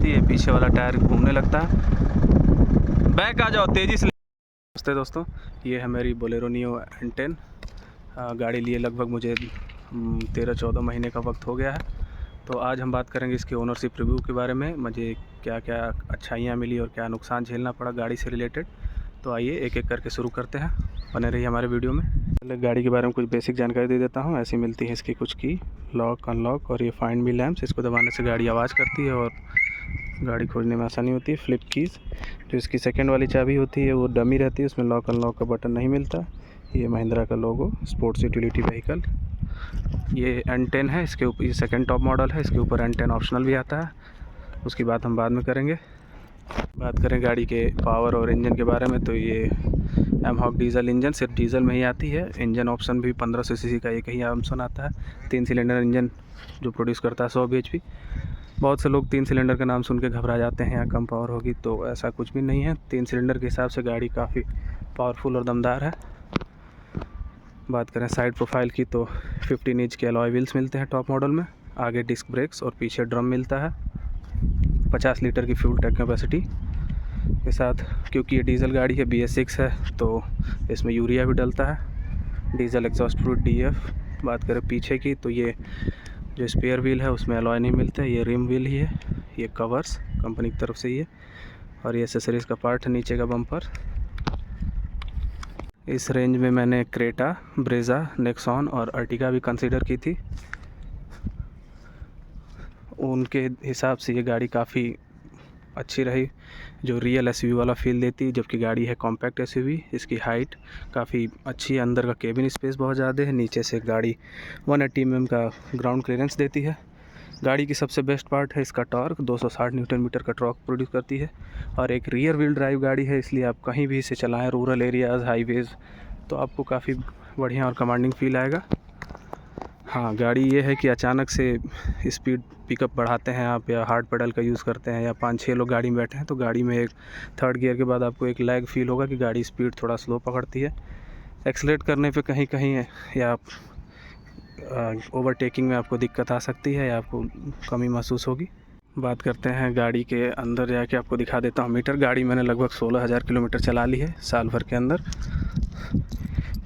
होती है, पीछे वाला टायर घूमने लगता है। बैक आ जाओ तेज़ी से। नमस्ते दोस्तों, ये है मेरी बोलेरो नियो N10। गाड़ी लिए लगभग मुझे 13-14 महीने का वक्त हो गया है। तो आज हम बात करेंगे इसके ओनरशिप रिव्यू के बारे में, मुझे क्या क्या अच्छाइयाँ मिली और क्या नुकसान झेलना पड़ा गाड़ी से रिलेटेड। तो आइए एक एक करके शुरू करते हैं, बने रहिए हमारे वीडियो में। पहले गाड़ी के बारे में कुछ बेसिक जानकारी दे देता हूँ। ऐसी मिलती है इसकी कुछ की, लॉक, अनलॉक और ये फाइंड मी लैम्प्स। इसको दबाने से गाड़ी आवाज़ करती है और गाड़ी खोजने में आसानी होती है। फ्लिप कीज़, जो इसकी सेकंड वाली चाबी होती है वो डमी रहती है, उसमें लॉक अनलॉक का बटन नहीं मिलता। ये महिंद्रा का लोगो, स्पोर्ट्स यूटिलिटी व्हीकल। ये N10 है, इसके ऊपर ये सेकंड टॉप मॉडल है, इसके ऊपर N10 ऑप्शनल भी आता है, उसकी बात हम बाद में करेंगे। बात करें गाड़ी के पावर और इंजन के बारे में, तो ये एमहॉक डीजल इंजन सिर्फ डीजल में ही आती है। इंजन ऑप्शन भी 1500 सीसी का एक ही ऑप्शन आता है। 3 सिलेंडर इंजन जो प्रोड्यूस करता है 100 bhp। बहुत से लोग 3 सिलेंडर का नाम सुन के घबरा जाते हैं या कम पावर होगी, तो ऐसा कुछ भी नहीं है। 3 सिलेंडर के हिसाब से गाड़ी काफ़ी पावरफुल और दमदार है। बात करें साइड प्रोफाइल की, तो 15 इंच के अलॉय व्हील्स मिलते हैं टॉप मॉडल में। आगे डिस्क ब्रेक्स और पीछे ड्रम मिलता है। 50 लीटर की फ्यूल टैंक कैपेसिटी के साथ, क्योंकि ये डीजल गाड़ी है, BS6 है, तो इसमें यूरिया भी डलता है। Diesel exhaust fluid DF। बात करें पीछे की, तो ये जो स्पेयर व्हील है उसमें अलॉय नहीं मिलता है, ये रिम व्हील ही है। ये कवर्स कंपनी की तरफ से ही है और ये एसेसरीज़ का पार्ट है, नीचे का बम्पर। इस रेंज में मैंने क्रेटा, ब्रेज़ा, नेक्सॉन और अर्टिगा भी कंसीडर की थी। उनके हिसाब से ये गाड़ी काफ़ी अच्छी रही, जो रियल SUV वाला फील देती है, जबकि गाड़ी है कॉम्पैक्ट SUV। इसकी हाइट काफ़ी अच्छी है, अंदर का केबिन स्पेस बहुत ज़्यादा है। नीचे से गाड़ी 180 mm का ग्राउंड क्लियरेंस देती है। गाड़ी की सबसे बेस्ट पार्ट है इसका टॉर्क, 260 न्यूटन मीटर का टॉर्क प्रोड्यूस करती है। और एक रियर व्हील ड्राइव गाड़ी है, इसलिए आप कहीं भी इसे चलाएं, रूरल एरियाज़, हाईवेज़, तो आपको काफ़ी बढ़िया और कमांडिंग फील आएगा। हाँ, गाड़ी ये है कि अचानक से स्पीड पिकअप बढ़ाते हैं आप, या हार्ड पेडल का यूज़ करते हैं, या 5-6 लोग गाड़ी में बैठे हैं, तो गाड़ी में एक थर्ड गियर के बाद आपको एक लैग फील होगा कि गाड़ी स्पीड थोड़ा स्लो पकड़ती है। एक्सेलेरेट करने पे कहीं कहीं या आप ओवरटेकिंग में आपको दिक्कत आ सकती है, या आपको कमी महसूस होगी। बात करते हैं गाड़ी के अंदर जाके, आपको दिखा देता हूँ मीटर। गाड़ी मैंने लगभग 16,000 किलोमीटर चला ली है साल भर के अंदर।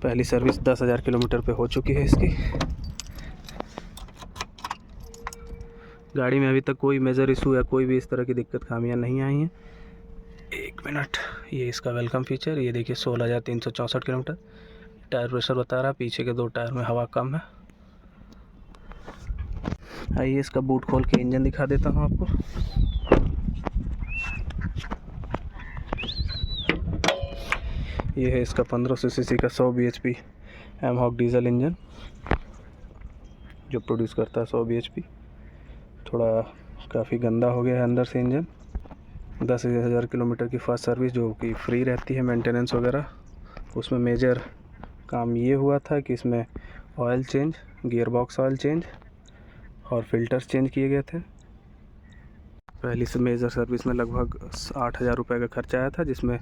पहली सर्विस 10,000 किलोमीटर पे हो चुकी है इसकी। गाड़ी में अभी तक कोई मेजर इशू या कोई भी इस तरह की दिक्कत, खामियां नहीं आई हैं। 1 मिनट, ये इसका वेलकम फीचर, ये देखिए 16,364 किलोमीटर। टायर प्रेशर बता रहा है, पीछे के 2 टायर में हवा कम है। आइए इसका बूट खोल के इंजन दिखा देता हूँ आपको। ये है इसका 1500 सीसी का 100 bhp एमहॉक डीजल इंजन, जो प्रोड्यूस करता है 100 bhp। थोड़ा काफ़ी गंदा हो गया है अंदर से इंजन। 10,000 किलोमीटर की फर्स्ट सर्विस जो कि फ्री रहती है, मेंटेनेंस वगैरह, उसमें मेजर काम ये हुआ था कि इसमें oil change, gear box oil change और फिल्टर्स चेंज किए गए थे। पहली से मेजर सर्विस में लगभग 8,000 रुपये का खर्चा आया था, जिसमें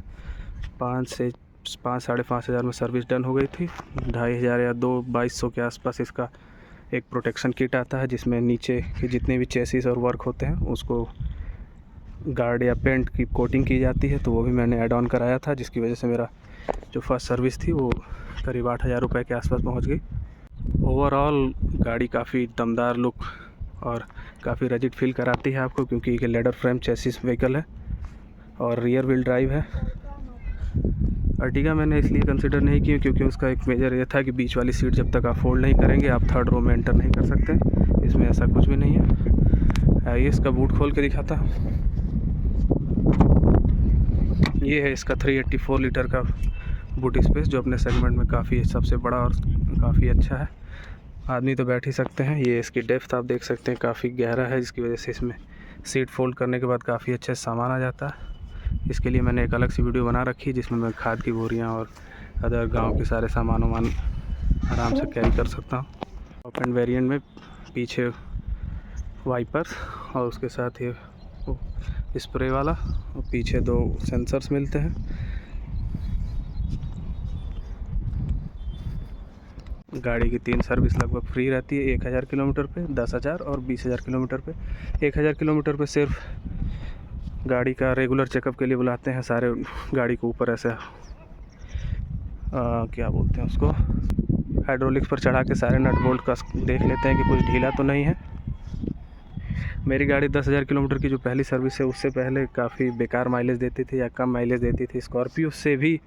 5 साढ़े 5,000 में सर्विस डन हो गई थी। 2,500 या 2,200 के आसपास इसका एक प्रोटेक्शन किट आता है, जिसमें नीचे के जितने भी चेसिस और वर्क होते हैं उसको गार्ड या पेंट की कोटिंग की जाती है, तो वो भी मैंने ऐड ऑन कराया था, जिसकी वजह से मेरा जो फर्स्ट सर्विस थी वो करीब 8,000 रुपये के आसपास पहुंच गई। ओवरऑल गाड़ी काफ़ी दमदार लुक और काफ़ी रजिड फील कराती है आपको, क्योंकि ये लेदर फ्रेम चेसिस व्हीकल है और रियर व्हील ड्राइव है। अर्टिगा मैंने इसलिए कंसिडर नहीं की क्योंकि उसका एक मेजर ये था कि बीच वाली सीट जब तक आप फोल्ड नहीं करेंगे, आप थर्ड रो में एंटर नहीं कर सकते। इसमें ऐसा कुछ भी नहीं है। आइए इसका बूट खोल के दिखाता हूँ। ये है इसका 384 लीटर का बूट स्पेस, जो अपने सेगमेंट में काफ़ी सबसे बड़ा और काफ़ी अच्छा है। आदमी तो बैठ ही सकते हैं। ये इसकी डेप्थ आप देख सकते हैं, काफ़ी गहरा है, जिसकी वजह से इसमें सीट फोल्ड करने के बाद काफ़ी अच्छे सामान आ जाता है। इसके लिए मैंने एक अलग सी वीडियो बना रखी है, जिसमें मैं खाद की बोरियां और अदर गांव के सारे सामान आराम से कैरी कर सकता हूँ। टॉप एंड वेरिएंट में पीछे वाइपर्स और उसके साथ ये स्प्रे वाला, और पीछे 2 सेंसर्स मिलते हैं। गाड़ी की 3 सर्विस लगभग फ्री रहती है, 1,000 किलोमीटर पे, 10,000 और 20,000 किलोमीटर पे। 1,000 किलोमीटर पे सिर्फ गाड़ी का रेगुलर चेकअप के लिए बुलाते हैं, सारे गाड़ी को ऊपर ऐसे क्या बोलते हैं उसको, हाइड्रोलिक्स पर चढ़ा के सारे नट बोल्ट का देख लेते हैं कि कुछ ढीला तो नहीं है। मेरी गाड़ी 10,000 किलोमीटर की जो पहली सर्विस है उससे पहले काफ़ी बेकार माइलेज देती थी या कम माइलेज देती थी। स्कॉर्पियो से भी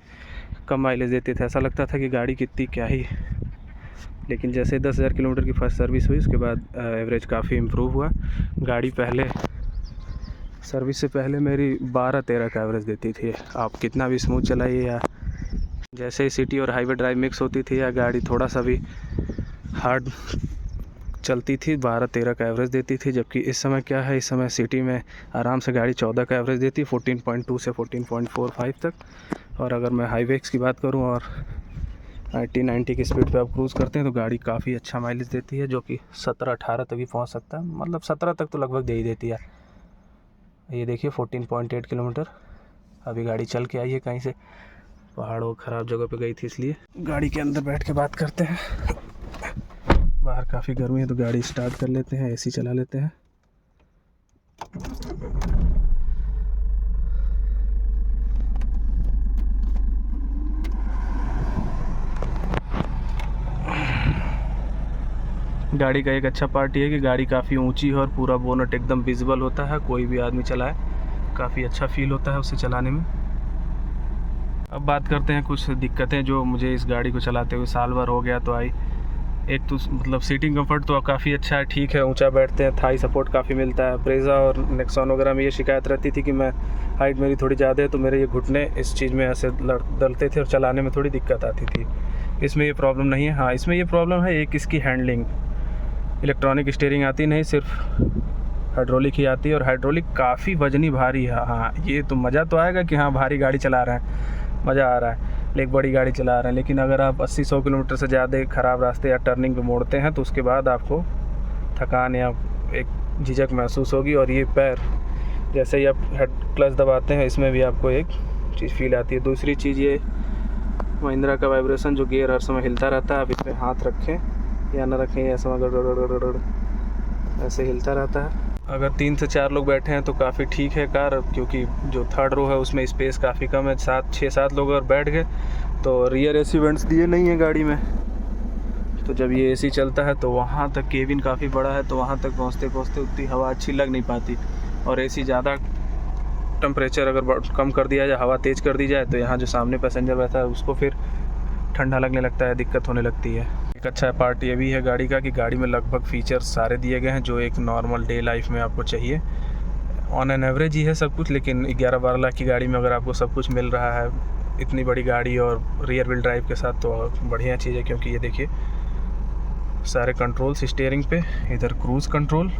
कम माइलेज देती थी, ऐसा लगता था कि गाड़ी कितनी क्या ही। लेकिन जैसे 10,000 किलोमीटर की फर्स्ट सर्विस हुई उसके बाद एवरेज काफ़ी इम्प्रूव हुआ। गाड़ी पहले सर्विस से पहले मेरी 12-13 का एवरेज देती थी। आप कितना भी स्मूथ चलाइए या जैसे ही सिटी और हाईवे ड्राइव मिक्स होती थी या गाड़ी थोड़ा सा भी हार्ड चलती थी, 12-13 का एवरेज देती थी। जबकि इस समय क्या है, इस समय सिटी में आराम से गाड़ी 14 का एवरेज देती है, 14.2 से 14.45 तक। और अगर मैं हाईवेक्स की बात करूं और 80-90 की स्पीड पे आप क्रूज़ करते हैं तो गाड़ी काफ़ी अच्छा माइलेज देती है, जो कि 17-18 तक भी पहुंच सकता है। मतलब 17 तक तो लगभग दे ही देती है। ये देखिए 14.8 किलोमीटर अभी गाड़ी चल के आई है कहीं से, पहाड़ों ख़राब जगह पे गई थी, इसलिए गाड़ी के अंदर बैठ के बात करते हैं। बाहर काफ़ी गर्मी है तो गाड़ी स्टार्ट कर लेते हैं, एसी चला लेते हैं। गाड़ी का एक अच्छा पार्ट ये है कि गाड़ी काफ़ी ऊंची है और पूरा बोनट एकदम विजिबल होता है, कोई भी आदमी चलाए काफ़ी अच्छा फील होता है उसे चलाने में। अब बात करते हैं कुछ दिक्कतें जो मुझे इस गाड़ी को चलाते हुए साल भर हो गया तो आई। एक तो मतलब सीटिंग कंफर्ट तो काफ़ी अच्छा है, ठीक है, ऊंचा बैठते हैं, थाई सपोर्ट काफ़ी मिलता है। ब्रेजा और नेक्सॉन वगैरह में ये शिकायत रहती थी कि मैं हाइट मेरी थोड़ी ज़्यादा है तो मेरे ये घुटने इस चीज़ में ऐसे डलते थे और चलाने में थोड़ी दिक्कत आती थी। इसमें ये प्रॉब्लम नहीं है। हाँ, इसमें ये प्रॉब्लम है एक इसकी हैंडलिंग, इलेक्ट्रॉनिक स्टीयरिंग आती नहीं, सिर्फ हाइड्रोलिक ही आती है और हाइड्रोलिक काफ़ी वजनी भारी है। हाँ, ये तो मज़ा तो आएगा कि हाँ भारी गाड़ी चला रहे हैं, मज़ा आ रहा है, एक बड़ी गाड़ी चला रहे हैं। लेकिन अगर आप 80-100 किलोमीटर से ज़्यादा ख़राब रास्ते या टर्निंग पे मोड़ते हैं तो उसके बाद आपको थकान या एक झिझक महसूस होगी। और ये पैर जैसे ही आप हेड क्लच दबाते हैं इसमें भी आपको एक चीज़ फील आती है। दूसरी चीज़ ये महिंद्रा का वाइब्रेशन, जो गियर हर समय हिलता रहता है। आप इसमें हाथ रखें या ना रखें, ऐसा ऐसे हिलता रहता है। अगर 3 से 4 लोग बैठे हैं तो काफ़ी ठीक है कार, क्योंकि जो थर्ड रो है उसमें स्पेस काफ़ी कम है। 6-7 लोग अगर बैठ गए तो रियर एसी वेंट्स दिए नहीं है गाड़ी में, तो जब ये एसी चलता है तो वहाँ तक केबिन काफ़ी बड़ा है तो वहाँ तक पहुँचते पहुँचते उतनी हवा अच्छी लग नहीं पाती। और एसी ज़्यादा टेम्परेचर अगर कम कर दिया जाए, हवा तेज़ कर दी जाए तो यहाँ जो सामने पैसेंजर बैठा है उसको फिर ठंडा लगने लगता है, दिक्कत होने लगती है। एक अच्छा पार्ट ये भी है गाड़ी का कि गाड़ी में लगभग फीचर्स सारे दिए गए हैं जो एक नॉर्मल डे लाइफ में आपको चाहिए। ऑन एन एवरेज ही है सब कुछ, लेकिन 11-12 लाख की गाड़ी में अगर आपको सब कुछ मिल रहा है, इतनी बड़ी गाड़ी और रियर व्हील ड्राइव के साथ, तो बढ़िया चीज़ है। क्योंकि ये देखिए सारे कंट्रोल्स स्टीयरिंग पे, इधर क्रूज़ कंट्रोल,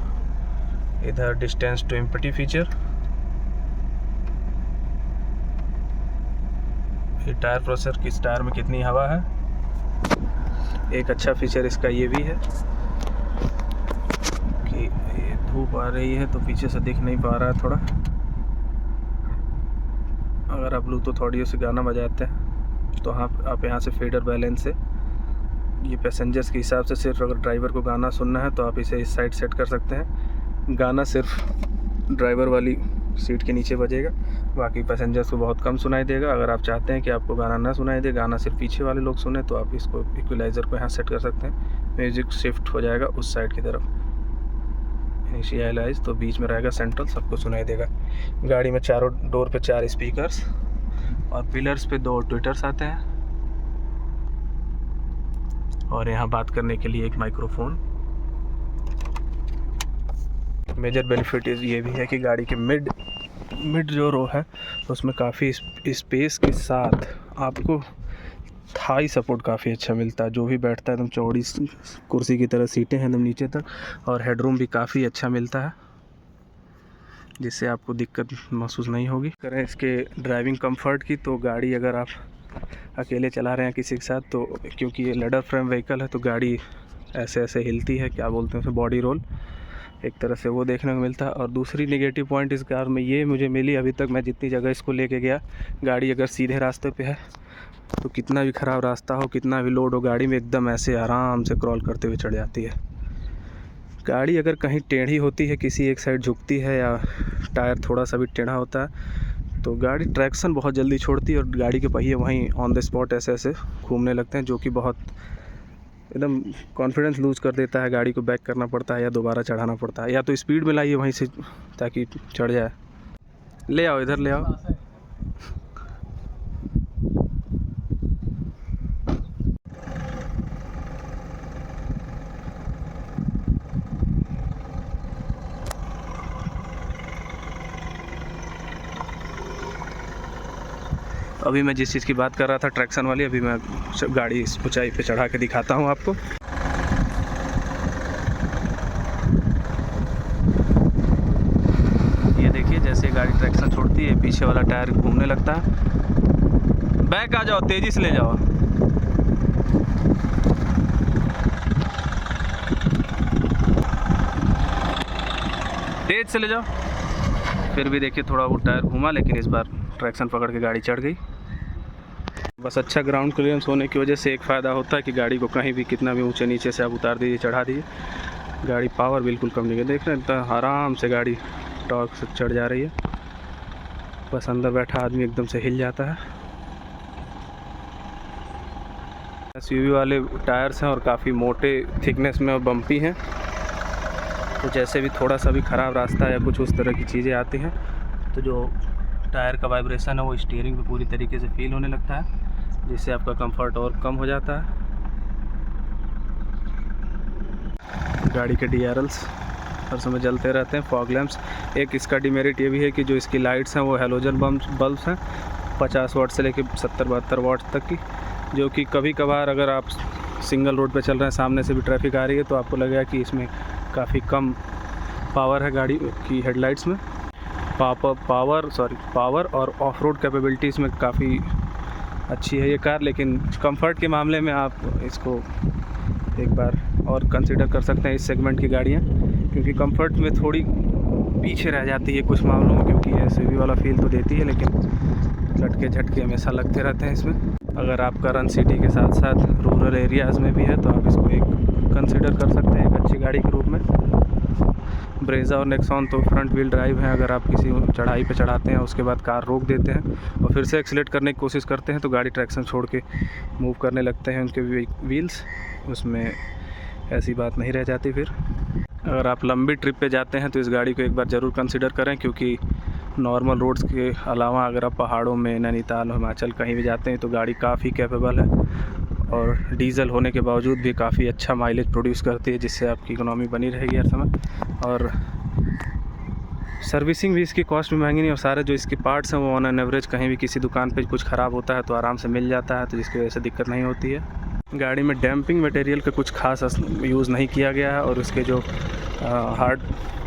इधर डिस्टेंस टू एम्प्टी फीचर, ये टायर प्रेशर, किस टायर में कितनी हवा है। एक अच्छा फीचर इसका ये भी है कि ये धूप आ रही है तो पीछे से दिख नहीं पा रहा है थोड़ा। अगर आप ब्लूटूथ ऑडियो से गाना बजाते हैं तो आप यहाँ से फेडर बैलेंस से, ये पैसेंजर्स के हिसाब से, सिर्फ अगर ड्राइवर को गाना सुनना है तो आप इसे इस साइड सेट कर सकते हैं। गाना सिर्फ ड्राइवर वाली सीट के नीचे बजेगा, बाकी पैसेंजर्स को बहुत कम सुनाई देगा। अगर आप चाहते हैं कि आपको गाना ना सुनाई दे, गाना सिर्फ पीछे वाले लोग सुने, तो आप इसको इक्वलाइज़र को यहाँ सेट कर सकते हैं। म्यूज़िक शिफ्ट हो जाएगा उस साइड की तरफ, इनिशियलाइज, तो बीच में रहेगा सेंट्रल, सबको सुनाई देगा। गाड़ी में चारों डोर पे 4 स्पीकर्स और पिलर्स पे 2 ट्विटर्स आते हैं और यहाँ बात करने के लिए एक माइक्रोफोन। मेजर बेनिफिट ये भी है कि गाड़ी के मिड जो रो है उसमें काफ़ी स्पेस के साथ आपको थाई सपोर्ट काफ़ी अच्छा मिलता है। जो भी बैठता है एकदम चौड़ी कुर्सी की तरह सीटें हैं एकदम नीचे तक, और हेडरूम भी काफ़ी अच्छा मिलता है जिससे आपको दिक्कत महसूस नहीं होगी। करें इसके ड्राइविंग कंफर्ट की, तो गाड़ी अगर आप अकेले चला रहे हैं किसी के साथ, तो क्योंकि ये लेडर फ्रेम व्हीकल है तो गाड़ी ऐसे ऐसे हिलती है, क्या बोलते हैं उसे, बॉडी रोल, एक तरह से वो देखने को मिलता है। और दूसरी नेगेटिव पॉइंट इस कार में ये मुझे मिली, अभी तक मैं जितनी जगह इसको लेके गया, गाड़ी अगर सीधे रास्ते पे है तो कितना भी ख़राब रास्ता हो, कितना भी लोड हो, गाड़ी में एकदम ऐसे आराम से क्रॉल करते हुए चढ़ जाती है। गाड़ी अगर कहीं टेढ़ी होती है, किसी एक साइड झुकती है या टायर थोड़ा सा भी टेढ़ा होता है तो गाड़ी ट्रैक्शन बहुत जल्दी छोड़ती है और गाड़ी के पहिए वहीं ऑन द स्पॉट ऐसे ऐसे घूमने लगते हैं, जो कि बहुत एकदम कॉन्फिडेंस लूज कर देता है। गाड़ी को बैक करना पड़ता है या दोबारा चढ़ाना पड़ता है, या तो स्पीड में लाइए वहीं से ताकि चढ़ जाए। ले आओ, इधर ले आओ। अभी मैं जिस चीज़ की बात कर रहा था ट्रैक्शन वाली, अभी मैं गाड़ी इस ऊंचाई पे चढ़ा के दिखाता हूँ आपको। ये देखिए, जैसे गाड़ी ट्रैक्शन छोड़ती है पीछे वाला टायर घूमने लगता है। बैक आ जाओ, तेज़ी से ले जाओ। तेज से ले जाओ। फिर भी देखिए थोड़ा वो टायर घूमा, लेकिन इस बार ट्रैक्शन पकड़ के गाड़ी चढ़ गई। बस अच्छा ग्राउंड क्लियरेंस होने की वजह से एक फ़ायदा होता है कि गाड़ी को कहीं भी कितना भी ऊंचे नीचे से आप उतार दीजिए, चढ़ा दीजिए, गाड़ी पावर बिल्कुल कम नहीं है। देख रहे हैं इतना आराम से गाड़ी टॉर्क से चढ़ जा रही है। बस अंदर बैठा आदमी एकदम से हिल जाता है। एसयूवी वाले टायर्स हैं और काफ़ी मोटे थिकनेस में और बम्पी हैं, तो जैसे भी थोड़ा सा भी ख़राब रास्ता या कुछ उस तरह की चीज़ें आती हैं तो जो टायर का वाइब्रेशन है वो स्टीयरिंग पे पूरी तरीके से फील होने लगता है, जिससे आपका कंफर्ट और कम हो जाता है। गाड़ी के DRLs हर समय जलते रहते हैं। फॉग लैंप्स, एक इसका डिमेरिट ये भी है कि जो इसकी लाइट्स हैं वो हैलोजन बल्ब्स हैं, 50 वाट से लेकर 70-72 वाट तक की, जो कि कभी कभार अगर आप सिंगल रोड पे चल रहे हैं, सामने से भी ट्रैफिक आ रही है, तो आपको लगेगा कि इसमें काफ़ी कम पावर है गाड़ी की हेडलाइट्स में। पावर और ऑफ रोड कैपेबिलिटी इसमें काफ़ी अच्छी है ये कार, लेकिन कंफर्ट के मामले में आप इसको एक बार और कंसीडर कर सकते हैं इस सेगमेंट की गाड़ियाँ, क्योंकि कंफर्ट में थोड़ी पीछे रह जाती है कुछ मामलों में, क्योंकि ये एसयूवी वाला फील तो देती है लेकिन लटके झटके हमेशा लगते रहते हैं इसमें। अगर आपका रन सिटी के साथ साथ रूरल एरियाज़ में भी है तो आप इसको एक कंसीडर कर सकते हैं एक अच्छी गाड़ी के रूप में। ब्रेज़ा और नेक्सॉन तो फ्रंट व्हील ड्राइव है, अगर आप किसी चढ़ाई पे चढ़ाते हैं उसके बाद कार रोक देते हैं और फिर से एक्सीलेट करने की कोशिश करते हैं तो गाड़ी ट्रैक्शन छोड़ के मूव करने लगते हैं उनके व्हील्स, उसमें ऐसी बात नहीं रह जाती। फिर अगर आप लंबी ट्रिप पे जाते हैं तो इस गाड़ी को एक बार ज़रूर कंसिडर करें, क्योंकि नॉर्मल रोड्स के अलावा अगर आप पहाड़ों में, नैनीताल, हिमाचल कहीं भी जाते हैं तो गाड़ी काफ़ी कैपेबल है और डीजल होने के बावजूद भी काफ़ी अच्छा माइलेज प्रोड्यूस करती है, जिससे आपकी इकोनॉमी बनी रहेगी हर समय। और सर्विसिंग भी इसकी कॉस्ट भी महंगी नहीं, और सारे जो इसके पार्ट्स हैं वो ऑन एन एवरेज कहीं भी किसी दुकान पे कुछ ख़राब होता है तो आराम से मिल जाता है, तो जिसकी वजह से दिक्कत नहीं होती है। गाड़ी में डैम्पिंग मटेरियल का कुछ खास यूज़ नहीं किया गया है और उसके जो हार्ड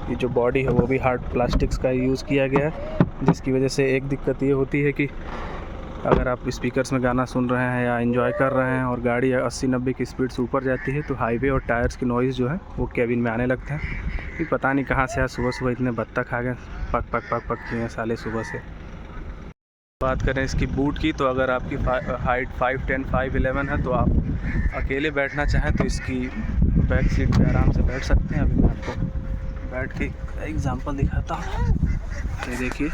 ये जो बॉडी है वो भी हार्ड प्लास्टिक्स का यूज़ किया गया है, जिसकी वजह से एक दिक्कत ये होती है कि अगर आप स्पीकर्स में गाना सुन रहे हैं या एंजॉय कर रहे हैं और गाड़ी 80-90 की स्पीड से ऊपर जाती है तो हाईवे और टायर्स की नॉइज़ जो है वो केबिन में आने लगते हैं। कि पता नहीं कहाँ से आज सुबह सुबह इतने बत्तख आ गए, पक पक पक पक किए साले सुबह से। बात करें इसकी बूट की तो अगर आपकी हाइट 5'10", 5'11" है तो आप अकेले बैठना चाहें तो इसकी बैक सीट पे आराम से बैठ सकते हैं। अभी मैं आपको बैठ के एग्जांपल दिखाता हूँ। ये देखिए,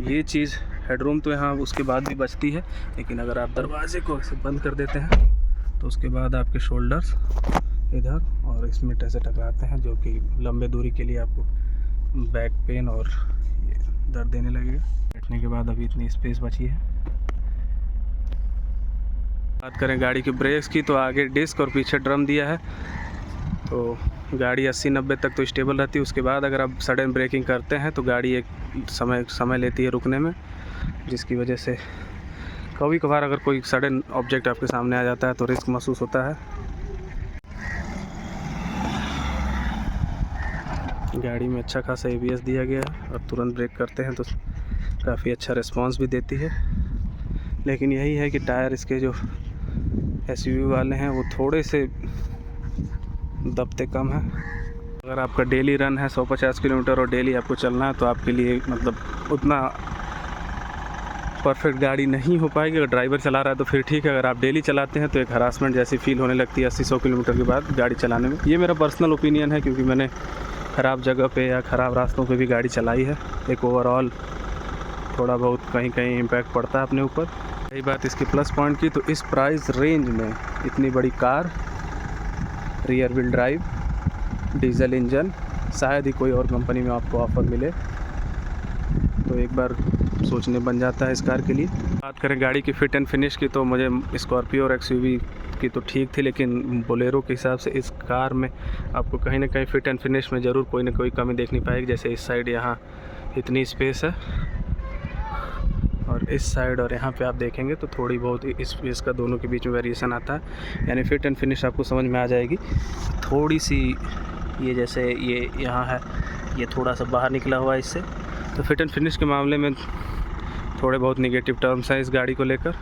ये चीज़ हेडरूम तो यहाँ उसके बाद भी बचती है, लेकिन अगर आप दरवाजे को ऐसे बंद कर देते हैं तो उसके बाद आपके शोल्डर्स इधर और इसमें ऐसे टकराते हैं, जो कि लंबे दूरी के लिए आपको बैक पेन और ये दर्द देने लगेगा। बैठने के बाद अभी इतनी स्पेस बची है। बात करें गाड़ी के ब्रेक्स की तो आगे डिस्क और पीछे ड्रम दिया है, तो गाड़ी 80-90 तक तो स्टेबल रहती है। उसके बाद अगर आप सडन ब्रेकिंग करते हैं तो गाड़ी एक समय लेती है रुकने में, जिसकी वजह से कभी कभार अगर कोई सडन ऑब्जेक्ट आपके सामने आ जाता है तो रिस्क महसूस होता है। गाड़ी में अच्छा खासा ABS दिया गया है और तुरंत ब्रेक करते हैं तो काफ़ी अच्छा रिस्पांस भी देती है। लेकिन यही है कि टायर इसके जो SUV वाले हैं वो थोड़े से दबते कम हैं। अगर आपका डेली रन है 150 किलोमीटर और डेली आपको चलना है तो आपके लिए मतलब उतना परफेक्ट गाड़ी नहीं हो पाएगी। अगर ड्राइवर चला रहा है तो फिर ठीक है, अगर आप डेली चलाते हैं तो एक हरासमेंट जैसी फील होने लगती है 80-100 किलोमीटर के बाद गाड़ी चलाने में। ये मेरा पर्सनल ओपिनियन है, क्योंकि मैंने ख़राब जगह पे या ख़राब रास्तों पे भी गाड़ी चलाई है। एक ओवरऑल थोड़ा बहुत कहीं कहीं इम्पैक्ट पड़ता है अपने ऊपर। रही बात इसकी प्लस पॉइंट की, तो इस प्राइस रेंज में इतनी बड़ी car, rear wheel drive, diesel engine, शायद ही कोई और कंपनी में आपको ऑफ़र मिले। तो एक बार सोचने बन जाता है इस कार के लिए। बात करें गाड़ी की फ़िट एंड फिनिश की, तो मुझे स्कॉर्पियो और एक्सयूवी की तो ठीक थी, लेकिन बोलेरो के हिसाब से इस कार में आपको कहीं ना कहीं फ़िट एंड फिनिश में ज़रूर कोई ना कोई कमी देखनी पाएगी। जैसे इस साइड यहाँ इतनी स्पेस है, और इस साइड और यहाँ पे आप देखेंगे तो थोड़ी बहुत इस स्पेस का दोनों के बीच में वेरिएशन आता है। यानी फ़िट एंड फिनिश आपको समझ में आ जाएगी। थोड़ी सी ये जैसे ये यहाँ है, ये थोड़ा सा बाहर निकला हुआ है इससे। तो फ़िट एंड फिनिश के मामले में थोड़े बहुत नेगेटिव टर्म्स हैं इस गाड़ी को लेकर,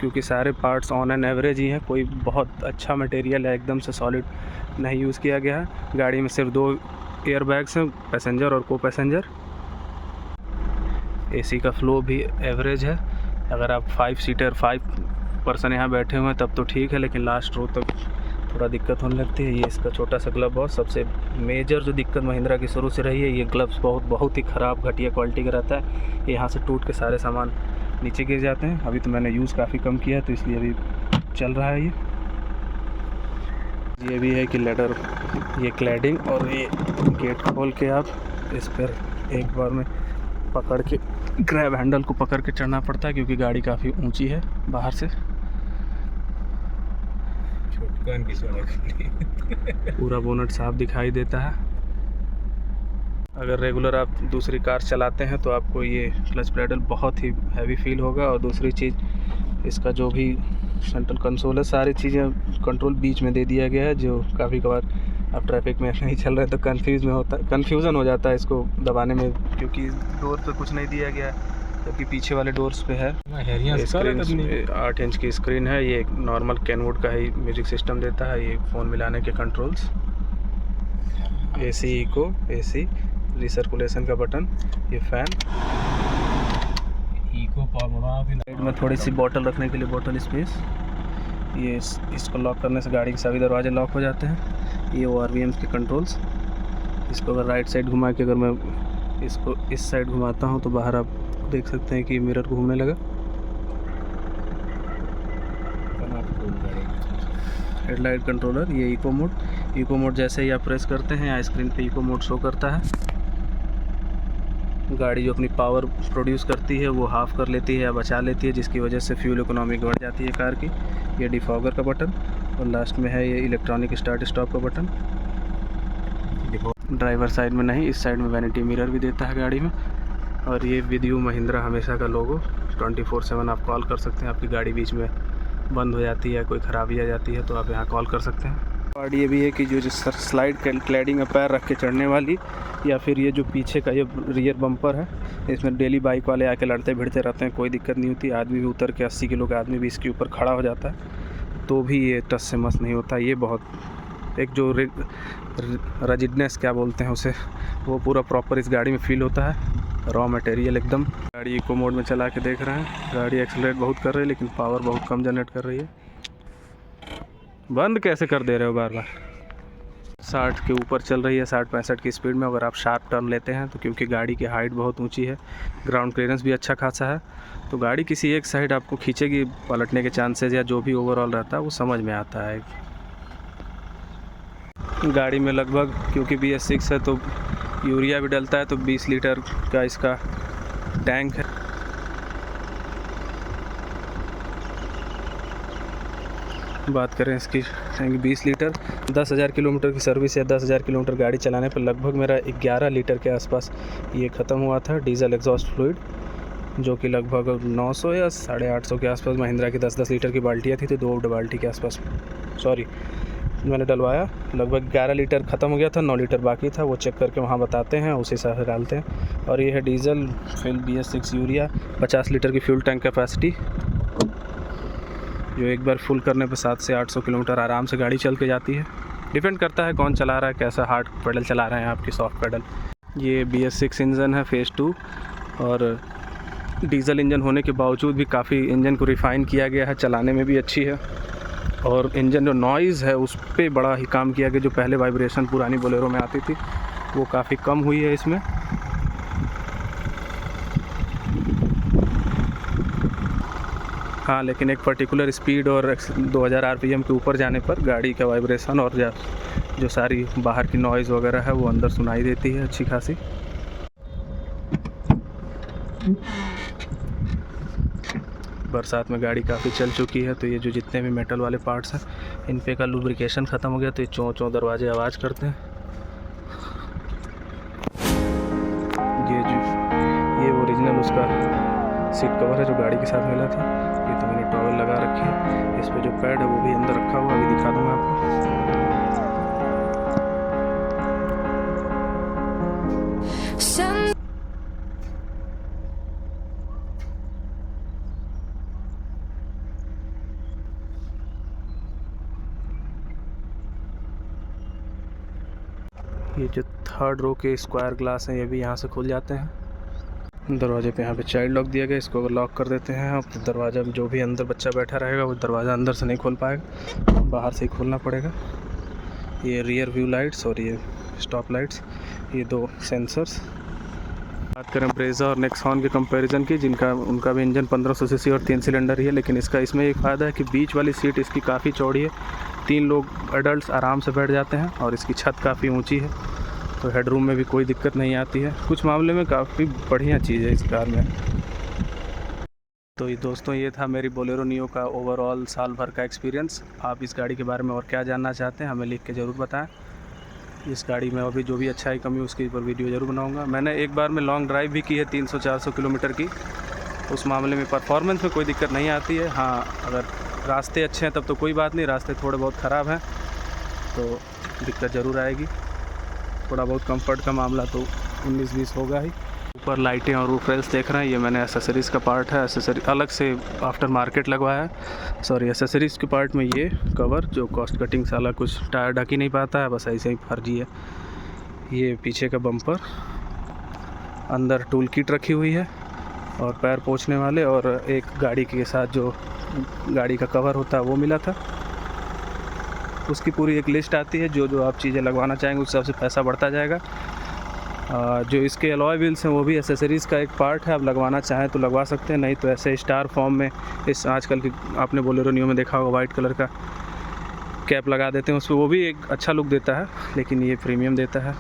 क्योंकि सारे पार्ट्स ऑन एन एवरेज ही हैं। कोई बहुत अच्छा मटेरियल है एकदम से सॉलिड नहीं यूज़ किया गया है। गाड़ी में सिर्फ 2 एयर बैग्स हैं, पैसेंजर और को पैसेंजर। एसी का फ्लो भी एवरेज है। अगर आप 5 सीटर 5 पर्सन यहाँ बैठे हुए हैं तब तो ठीक है, लेकिन लास्ट रो तक थोड़ा दिक्कत होने लगती है। ये इसका छोटा सा ग्लव बॉक्स, सबसे मेजर जो दिक्कत महिंद्रा की शुरू से रही है, ये ग्लव्स बहुत ही ख़राब घटिया क्वालिटी का रहता है। यहाँ से टूट के सारे सामान नीचे गिर जाते हैं। अभी तो मैंने यूज़ काफ़ी कम किया है, तो इसलिए अभी चल रहा है। ये भी है कि लेदर, ये क्लैडिंग, और ये गेट खोल के आप इस पर एक बार में पकड़ के ग्रैब हैंडल को पकड़ के चढ़ना पड़ता है, क्योंकि गाड़ी काफ़ी ऊंची है बाहर से। पूरा बोनट साफ दिखाई देता है। अगर रेगुलर आप दूसरी कार चलाते हैं तो आपको ये क्लच पेडल बहुत ही हैवी फील होगा। और दूसरी चीज़, इसका जो भी सेंट्रल कंसोल है, सारी चीज़ें कंट्रोल बीच में दे दिया गया है, जो काफ़ी कभार आप ट्रैफिक में नहीं चल रहे तो कन्फ्यूज़न हो जाता है इसको दबाने में, क्योंकि डोर पे कुछ नहीं दिया गया है, जबकि पीछे वाले डोर्स पे है। स्क्रीन 8 इंच की स्क्रीन है। ये नॉर्मल कैनवुड का ही म्यूजिक सिस्टम देता है। ये फ़ोन मिलाने के controls, AC eco, AC recirculation का बटन, ये फ़ैन, इको साइड में थोड़ी सी बॉटल रखने के लिए बॉटल स्पेस। ये इसको लॉक करने से गाड़ी के सभी दरवाजे लॉक हो जाते हैं। ये ORVM के कंट्रोल्स। इसको अगर राइट साइड घुमा के अगर मैं इसको इस साइड घुमाता हूँ तो बाहर आप देख सकते हैं कि मिरर घूमने लगा। हेडलाइट कंट्रोलर, ये इको मोड जैसे ही आप प्रेस करते हैं यहाँ स्क्रीन पे इको मोड शो करता है। गाड़ी जो अपनी पावर प्रोड्यूस करती है वो हाफ कर लेती है या बचा लेती है, जिसकी वजह से फ्यूल इकोनॉमी बढ़ जाती है कार की। ये डिफॉगर का बटन, और लास्ट में है ये इलेक्ट्रॉनिक स्टार्ट स्टॉप का बटन। ड्राइवर साइड में नहीं, इस साइड में वैनिटी मिरर भी देता है गाड़ी में। और ये विद यू महिंद्रा हमेशा का लोगो, 24/7 आप कॉल कर सकते हैं। आपकी गाड़ी बीच में बंद हो जाती है, कोई ख़राबी आ जाती है तो आप यहाँ कॉल कर सकते हैं। और ये भी है कि जो स्लाइड क्लैडिंग में पैर रख के चढ़ने वाली, या फिर ये जो पीछे का ये रियर बम्पर है, इसमें डेली बाइक वाले आके लड़ते भिड़ते रहते हैं, कोई दिक्कत नहीं होती। आदमी भी उतर के 80 किलो का आदमी भी इसके ऊपर खड़ा हो जाता है तो भी ये टस से मस नहीं होता। ये बहुत एक जो रजिडनेस क्या बोलते हैं उसे, वो पूरा प्रॉपर इस गाड़ी में फील होता है। रॉ मटेरियल एकदम। गाड़ी इको मोड में चला के देख रहे हैं, गाड़ी एक्सेलरेट बहुत कर रही है लेकिन पावर बहुत कम जनरेट कर रही है। बंद कैसे कर दे रहे हो बार बार। 60 के ऊपर चल रही है, 60-65 की स्पीड में। अगर आप शार्प टर्न लेते हैं तो क्योंकि गाड़ी की हाइट बहुत ऊंची है, ग्राउंड क्लियरेंस भी अच्छा खासा है, तो गाड़ी किसी एक साइड आपको खींचेगी, पलटने के चांसेस या जो भी ओवरऑल रहता है वो समझ में आता है। गाड़ी में लगभग, क्योंकि BS6 है तो यूरिया भी डलता है, तो 20 लीटर का इसका टैंक है। बात करें इसकी टैंक 20 लीटर, 10,000 किलोमीटर की सर्विस या 10,000 किलोमीटर गाड़ी चलाने पर लगभग मेरा 11 लीटर के आसपास ये ख़त्म हुआ था डीजल एग्जॉस्ट फ्लूइड, जो कि लगभग 900 या 850 के आसपास। महिंद्रा की 10-10 लीटर की बाल्टियाँ थी तो 2 बाल्टी के आसपास, सॉरी, मैंने डलवाया। लगभग 11 लीटर ख़त्म हो गया था, 9 लीटर बाकी था, वो चेक करके वहाँ बताते हैं, उसी हिसाब से डालते हैं। और ये है diesel fill BS6 urea, 50 litre की फ्यूल टैंक कैपेसिटी, जो एक बार फुल करने पर 700 से 800 किलोमीटर आराम से गाड़ी चल के जाती है। डिपेंड करता है कौन चला रहा है, कैसा हार्ड पेडल चला रहे हैं आपकी, सॉफ्ट पेडल। ये BS6 इंजन है फेज़ 2, और डीजल इंजन होने के बावजूद भी काफ़ी इंजन को रिफ़ाइन किया गया है, चलाने में भी अच्छी है। और इंजन जो नॉइज़ है उस पर बड़ा ही काम किया गया। जो पहले वाइब्रेशन पुरानी बोलेरो में आती थी वो काफ़ी कम हुई है इसमें। हाँ, लेकिन एक पर्टिकुलर स्पीड और 2000 आरपीएम के ऊपर जाने पर गाड़ी का वाइब्रेशन और जो सारी बाहर की नॉइज़ वगैरह है वो अंदर सुनाई देती है अच्छी खासी। बरसात में गाड़ी काफ़ी चल चुकी है, तो ये जो जितने भी मेटल वाले पार्ट्स हैं इन पे का लुब्रिकेशन ख़त्म हो गया, तो ये चों चों दरवाजे आवाज़ करते हैं। ये ओरिजिनल उसका सीट कवर है जो गाड़ी के साथ मिला था। ये तो मैंने टॉवल लगा रखी है। इस पे जो पैड है वो भी अंदर रखा हुआ, अभी दिखा दूँगा आपको। ये जो थर्ड रो के स्क्वायर ग्लास हैं ये भी यहाँ से खुल जाते हैं। दरवाजे पे यहाँ पे चाइल्ड लॉक दिया गया, इसको अगर लॉक कर देते हैं अब तो दरवाज़ा जो भी अंदर बच्चा बैठा रहेगा वो दरवाज़ा अंदर से नहीं खोल पाएगा, बाहर से ही खोलना पड़ेगा। ये रियर व्यू लाइट्स और ये स्टॉप लाइट्स, ये दो सेंसर्स। बात करें ब्रेज़ा और नेक्सॉन के कंपैरिजन की, उनका भी इंजन 1500 सीसी और 3 सिलेंडर ही है, लेकिन इसमें एक फ़ायदा है कि बीच वाली सीट इसकी काफ़ी चौड़ी है, 3 लोग एडल्ट आराम से बैठ जाते हैं। और इसकी छत काफ़ी ऊंची है, तो हेडरूम में भी कोई दिक्कत नहीं आती है। कुछ मामले में काफ़ी बढ़िया चीज़ है इस कार में। तो ये दोस्तों, ये था मेरी बोलेरो नियो का ओवरऑल साल भर का एक्सपीरियंस। आप इस गाड़ी के बारे में और क्या जानना चाहते हैं हमें लिख के ज़रूर बताएं। इस गाड़ी में अभी जो भी अच्छाई कमी उसके ऊपर वीडियो ज़रूर बनाऊंगा। मैंने एक बार में लॉन्ग ड्राइव भी की है 300-400 किलोमीटर की। उस मामले में परफॉर्मेंस में कोई दिक्कत नहीं आती है। हाँ, अगर रास्ते अच्छे हैं तब तो कोई बात नहीं, रास्ते थोड़े बहुत ख़राब हैं तो दिक्कत ज़रूर आएगी। थोड़ा बहुत कंफर्ट का मामला तो 19-20 होगा ही। ऊपर लाइटें और रूफ रेल्स देख रहे हैं, ये मैंने एसेसरीज़ का पार्ट है, एसेसरी अलग से आफ्टर मार्केट लगवाया है। सॉरी, एसेसरीज़ के पार्ट में ये कवर जो कॉस्ट कटिंग साला कुछ टायर ढक ही नहीं पाता है, बस ऐसे ही फर्जी है। ये पीछे का बम्पर, अंदर टूल किट रखी हुई है और पैर पोंछने वाले, और एक गाड़ी के साथ जो गाड़ी का कवर होता है वो मिला था। उसकी पूरी एक लिस्ट आती है, जो आप चीज़ें लगवाना चाहेंगे उस हिसाब से पैसा बढ़ता जाएगा। जो इसके अलॉय व्हील्स हैं वो भी एसेसरीज़ का एक पार्ट है, आप लगवाना चाहें तो लगवा सकते हैं, नहीं तो ऐसे स्टार फॉर्म में इस आजकल की आपने बोलेरो नियो में देखा होगा वाइट कलर का कैप लगा देते हैं उस पर, वो भी एक अच्छा लुक देता है, लेकिन ये प्रीमियम देता है।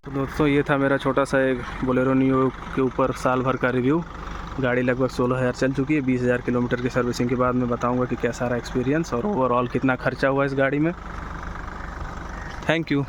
तो दोस्तों, ये था मेरा छोटा सा एक बोलेरो नियो के ऊपर साल भर का रिव्यू। गाड़ी लगभग 16,000 चल चुकी है। 20,000 किलोमीटर की सर्विसिंग के बाद मैं बताऊंगा कि कैसा रहा एक्सपीरियंस और ओवरऑल कितना खर्चा हुआ इस गाड़ी में। Thank you.